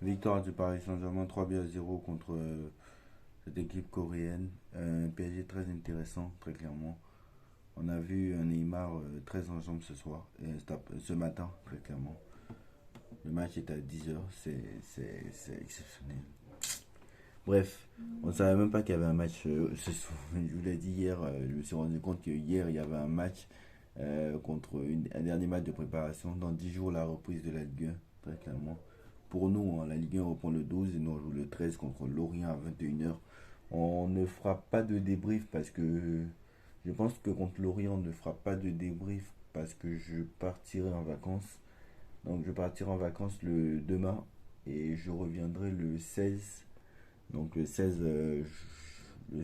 Victoire du Paris Saint-Germain 3-0 contre cette équipe coréenne. Un PSG très intéressant, très clairement. On a vu un Neymar très en jambes ce soir, ce matin, très clairement. Le match est à 10h, c'est exceptionnel. Bref, on ne savait même pas qu'il y avait un match ce soir. Je vous l'ai dit hier, je me suis rendu compte que hier il y avait un match contre un dernier match de préparation. Dans 10 jours, la reprise de la Ligue 1, très clairement. Pour nous, hein, la Ligue 1 reprend le 12 et nous on joue le 13 contre Lorient à 21h. On ne fera pas de débrief parce que je pense que contre Lorient, on ne fera pas de débrief parce que je partirai en vacances. Donc je partirai en vacances le demain et je reviendrai le 16. Donc le 16, il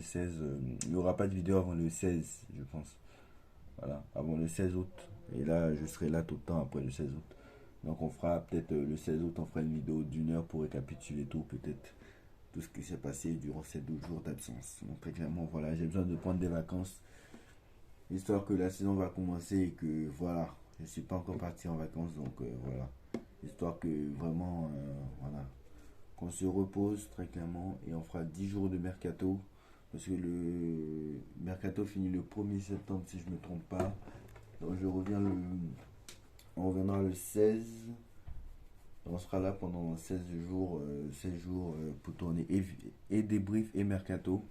n'y aura pas de vidéo avant le 16, je pense. Voilà, avant le 16 août. Et là, je serai là tout le temps après le 16 août. Donc on fera peut-être le 16 août, on fera une vidéo d'1 heure pour récapituler tout, peut-être tout ce qui s'est passé durant ces 12 jours d'absence. Donc très clairement, voilà, j'ai besoin de prendre des vacances, histoire que la saison va commencer et que voilà, je ne suis pas encore parti en vacances, donc voilà. Histoire que vraiment, voilà, qu'on se repose très clairement et on fera 10 jours de mercato. Parce que le mercato finit le 1er septembre si je ne me trompe pas. Donc on reviendra le 16. On sera là pendant 16 jours, 16 jours pour tourner et débrief et mercato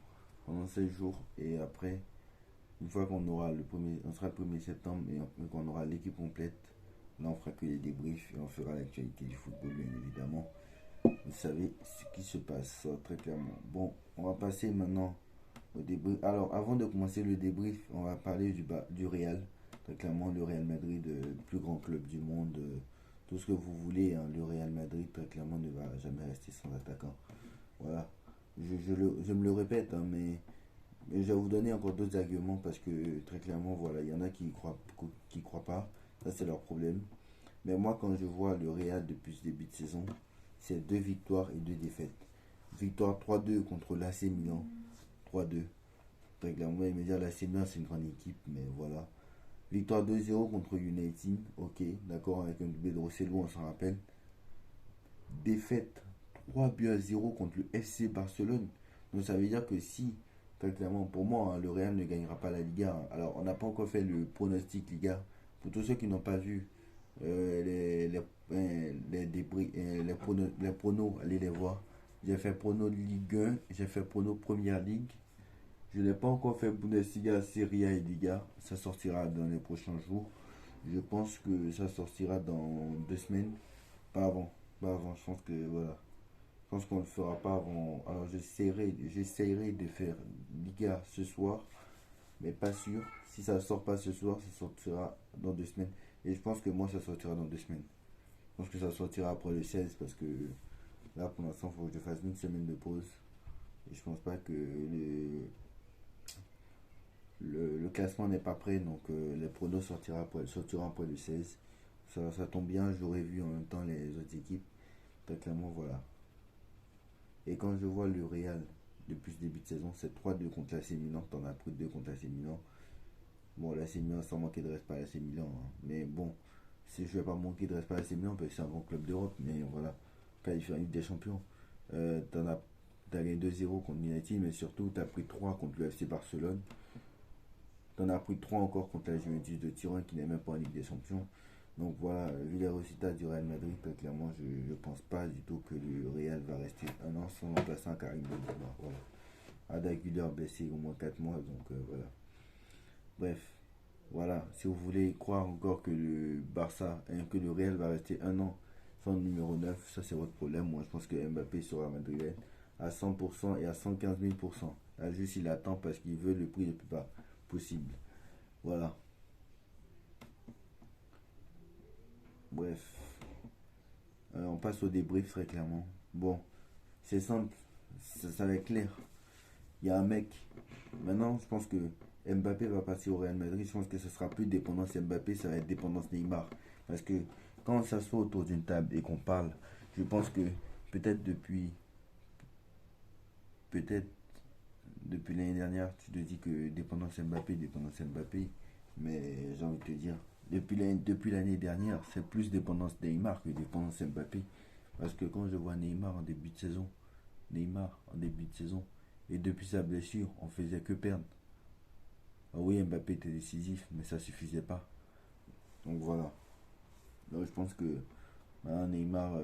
pendant 16 jours. Et après, une fois qu'on aura on sera le 1er septembre et qu'on aura l'équipe complète, là on fera que les débriefs et on fera l'actualité du football bien évidemment. Vous savez ce qui se passe très clairement. Bon, on va passer maintenant au débrief. Alors avant de commencer le débrief, on va parler du Real. Très clairement, le Real Madrid, le plus grand club du monde. Tout ce que vous voulez, hein, le Real Madrid, très clairement, ne va jamais rester sans attaquant. Voilà. Je me le répète, hein, mais je vais vous donner encore d'autres arguments parce que très clairement, voilà, il y en a qui croient pas. Ça, c'est leur problème. Mais moi, quand je vois le Real depuis ce début de saison, c'est 2 victoires et 2 défaites. Victoire 3-2 contre l'AC Milan. 3-2. Très clairement, il me dit l'AC Milan, c'est une grande équipe, mais voilà. Victoire 2-0 contre United. Ok, d'accord, avec un doublé de Rosselló, on s'en rappelle. Défaite 3-0 contre le FC Barcelone. Donc ça veut dire que si, très clairement, pour moi, hein, le Real ne gagnera pas la Liga. Hein. Alors, on n'a pas encore fait le pronostic Liga. Pour tous ceux qui n'ont pas vu les pronos, allez les voir. J'ai fait prono Ligue 1, j'ai fait prono Première Ligue. Je n'ai pas encore fait Bundesliga, Serie A et Liga. Ça sortira dans les prochains jours. Je pense que ça sortira dans 2 semaines. Pas avant. Pas avant. Je pense que voilà. Je pense qu'on ne le fera pas avant. Alors j'essaierai de faire Liga ce soir. Mais pas sûr. Si ça ne sort pas ce soir, ça sortira dans 2 semaines. Et je pense que moi, ça sortira dans 2 semaines. Je pense que ça sortira après le 16 parce que là, pour l'instant, il faut que je fasse une semaine de pause. Et je pense pas que le classement n'est pas prêt, donc les pronos sortiront après le 16. Ça tombe bien, j'aurais vu en même temps les autres équipes. Très clairement, voilà. Et quand je vois le Real depuis ce début de saison, c'est 3-2 contre l'AC Milan. T'en as pris 2 contre l'AC Milan. Bon, l'AC Milan, sans manquer de respect à l'AC Milan. Hein. Mais bon, si je vais pas manquer de respect à l'AC Milan, parce que c'est un grand club d'Europe. Mais voilà, qualifié en Ligue des Champions. T'as gagné 2-0 contre United, mais surtout, t'as pris 3 contre le FC Barcelone. T'en as pris 3 encore contre la Juventus de Turin qui n'est même pas en Ligue des Champions. Donc voilà, vu les résultats du Real Madrid, très clairement, je ne pense pas du tout que le Real va rester un an sans remplaçant Karim Benzema. Voilà. Ada Güler blessé au moins 4 mois, donc voilà. Bref, voilà. Si vous voulez croire encore que le Barça, que le Real va rester un an sans numéro 9, ça c'est votre problème. Moi, je pense que Mbappé sera madrilène à 100% et à 115 000%. Là, juste il attend parce qu'il veut le prix le plus bas possible. Voilà. Bref. On passe au débrief très clairement. Bon, c'est simple. Ça va être clair. Il y a un mec. Maintenant, je pense que Mbappé va passer au Real Madrid. Je pense que ce sera plus dépendance Mbappé, ça va être dépendance Neymar. Parce que quand on s'assoit autour d'une table et qu'on parle, je pense que peut-être peut-être depuis l'année dernière, tu te dis que dépendance Mbappé, dépendance Mbappé. Mais j'ai envie de te dire, depuis l'année dernière, c'est plus dépendance Neymar que dépendance Mbappé. Parce que quand je vois Neymar en début de saison, Neymar en début de saison, et depuis sa blessure, on faisait que perdre. Ah oui, Mbappé était décisif, mais ça suffisait pas. Donc voilà. Donc je pense que maintenant Neymar,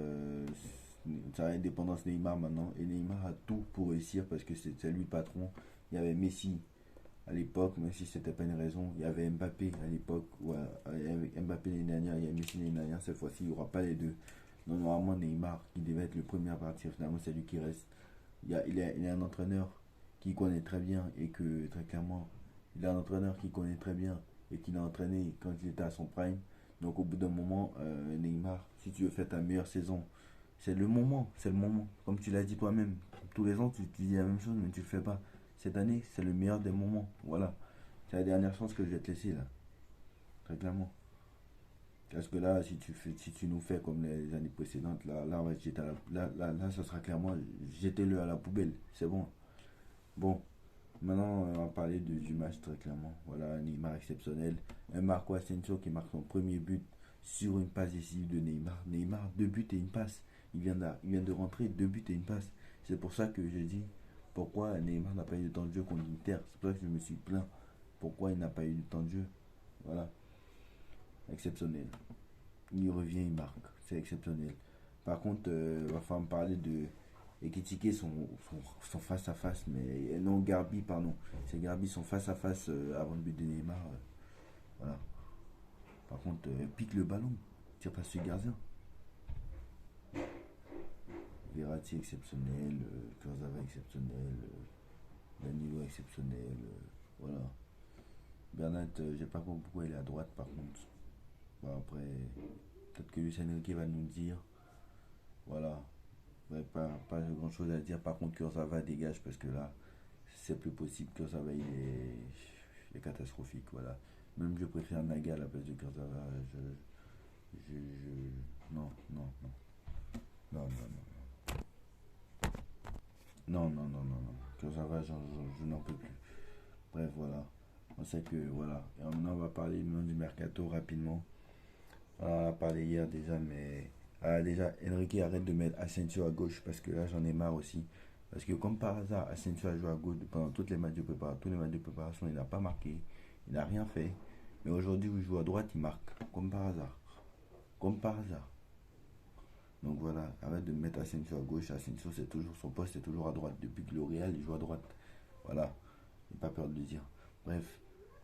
ça a indépendance Neymar maintenant. Et Neymar a tout pour réussir parce que c'est lui le patron. Il y avait Messi à l'époque, même si c'était pas une raison. Il y avait Mbappé à l'époque. Ouais, il y avait Mbappé l'année dernière, il y a Messi l'année dernière. Cette fois-ci, il n'y aura pas les deux. Donc normalement Neymar, qui devait être le premier à partir, finalement c'est lui qui reste. Il a un entraîneur qui connaît très bien et que très clairement, il a un entraîneur qui connaît très bien et qui l'a entraîné quand il était à son prime. Donc au bout d'un moment, Neymar, si tu veux faire ta meilleure saison, c'est le moment, c'est le moment. Comme tu l'as dit toi-même, tous les ans tu dis la même chose mais tu le fais pas. Cette année, c'est le meilleur des moments. Voilà. C'est la dernière chance que je vais te laisser là, très clairement. Parce que là, si tu nous fais comme les années précédentes, là, on va jeter là, ça sera clairement jetez-le à la poubelle. C'est bon. Bon, maintenant, on va parler du match très clairement. Voilà, Neymar exceptionnel. Un Marco Asensio qui marque son premier but sur une passe décisive de Neymar. Neymar, deux buts et une passe. Il vient de rentrer, deux buts et une passe. C'est pour ça que j'ai dit pourquoi Neymar n'a pas eu de temps de jeu contre l'Inter. C'est pour ça que je me suis plaint. Pourquoi il n'a pas eu de temps de jeu. Voilà, exceptionnel. Il revient, il marque. C'est exceptionnel. Par contre, il va falloir me parler de et critiquer son face-à-face, mais non Garbi, pardon. C'est Garbi son face-à-face avant le but de Neymar. Voilà. Par contre, pique le ballon, tire pas sur le gardien. Verratti exceptionnel, Kurzawa exceptionnel, Danilo exceptionnel. Voilà. Bernat, j'ai pas compris pourquoi il est à droite par contre. Bon, après, peut-être que Lucien Enrique va nous le dire. Voilà. Ouais, pas grand chose à dire. Par contre, Kurzawa dégage parce que là, c'est plus possible. Kurzawa, il est catastrophique. Voilà. Même je préfère Naga à la place de Kurzawa. Non, non, non. Non, non, non. Non, non, non, non, non. Kurzawa, je n'en peux plus. Bref, voilà. On sait que, voilà. Et maintenant, on va parler maintenant du mercato rapidement. On a parlé hier déjà, mais. Ah, déjà, Enrique arrête de mettre Asensio à gauche parce que là, j'en ai marre aussi. Parce que, comme par hasard, Asensio a joué à gauche pendant toutes les matchs de préparation. Tous les matchs de préparation, il n'a pas marqué. Il n'a rien fait. Mais aujourd'hui, où il joue à droite, il marque. Comme par hasard. Comme par hasard. Donc voilà, arrête de mettre Asensio à gauche. Asensio, c'est toujours son poste, c'est toujours à droite. Depuis que L'Oréal, il joue à droite. Voilà, j'ai pas peur de le dire. Bref,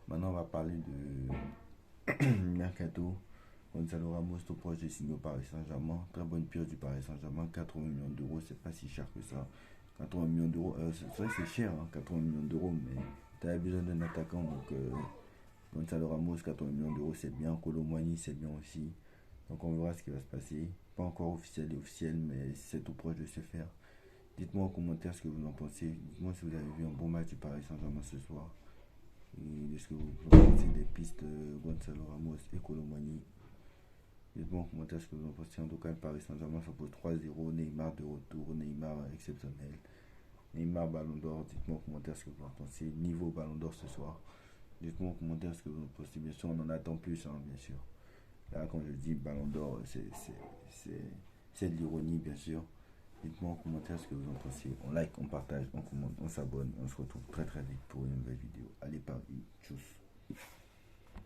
maintenant on va parler de Mercato. Gonzalo Ramos, tout proche de signer au Paris Saint-Germain. Très bonne pioche du Paris Saint-Germain. 80 millions d'euros, c'est pas si cher que ça. 80 millions d'euros, c'est vrai que c'est cher, hein, 80 millions d'euros, mais tu as besoin d'un attaquant. Donc, Gonzalo Ramos, 80 millions d'euros, c'est bien. Colomboigny, c'est bien aussi. Donc, on verra ce qui va se passer. Pas encore officiel et officiel, mais c'est tout proche de se faire. Dites-moi en commentaire ce que vous en pensez. Dites-moi si vous avez vu un bon match du Paris Saint-Germain ce soir. Et est-ce que vous pensez des pistes Gonzalo Ramos et Colomboigny. Dites-moi en commentaire ce que vous en pensez. En tout cas, le Paris Saint-Germain s'impose 3-0. Neymar de retour. Neymar exceptionnel. Neymar Ballon d'Or. Dites-moi en commentaire ce que vous en pensez. Niveau Ballon d'Or ce soir. Dites-moi en commentaire ce que vous en pensez. Bien sûr, on en attend plus, hein, bien sûr. Là, quand je dis Ballon d'Or, c'est de l'ironie, bien sûr. Dites-moi en commentaire ce que vous en pensez. On like, on partage, on commente, on s'abonne. On se retrouve très très vite pour une nouvelle vidéo. Allez, Paris. Tchuss.